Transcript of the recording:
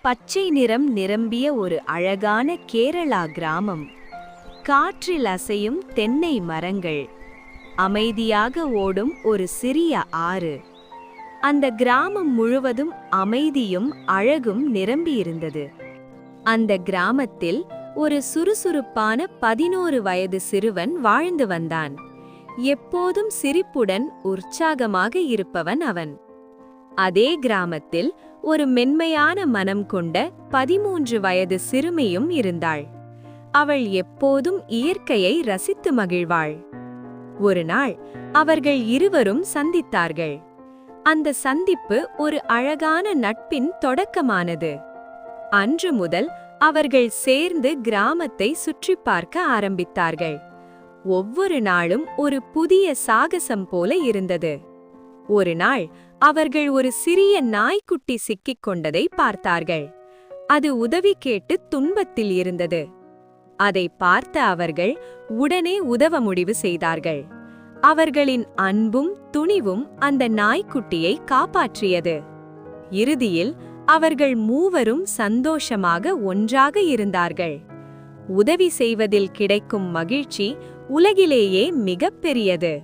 பச்சை நிறம் நிரம்பிய ஒரு அழகான கேரளா கிராமம். காற்றில் அசையும் தென்னை மரங்கள், அமைதியாக ஓடும் ஒரு சிறிய ஆறு. அந்த கிராமம் முழுவதும் அமைதியும் அழகும் நிரம்பியிருந்தது. அந்த கிராமத்தில் ஒரு சுறுசுறுப்பான 11 வயது சிறுவன் வாழ்ந்து வந்தான். எப்போதும் சிரிப்புடன் உற்சாகமாக இருப்பவன் அவன். அதே கிராமத்தில் ஒரு மென்மையான மனம் கொண்ட 13 வயது சிறுமியும் இருந்தாள். அவள் எப்போதும் இயற்கையை ரசித்து மகிழ்வாள். ஒரு நாள் அவர்கள் இருவரும் சந்தித்தார்கள். அந்த சந்திப்பு ஒரு அழகான நட்பின் தொடக்கமானது. அன்று முதல் அவர்கள் சேர்ந்து கிராமத்தை சுற்றி பார்க்க ஆரம்பித்தார்கள். ஒவ்வொரு நாளும் ஒரு புதிய சாகசம் போல இருந்தது. ஒரு நாள் அவர்கள் ஒரு சிறிய நாய்க்குட்டி சிக்கிக் கொண்டதை பார்த்தார்கள். அது உதவி கேட்டு துன்பத்தில் இருந்தது. அதை பார்த்த அவர்கள் உடனே உதவ முடிவு செய்தார்கள். அவர்களின் அன்பும் துணிவும் அந்த நாய்க்குட்டியை காப்பாற்றியது. இறுதியில் அவர்கள் மூவரும் சந்தோஷமாக ஒன்றாக இருந்தார்கள். உதவி செய்வதில் கிடைக்கும் மகிழ்ச்சி உலகிலேயே மிகப்பெரியது.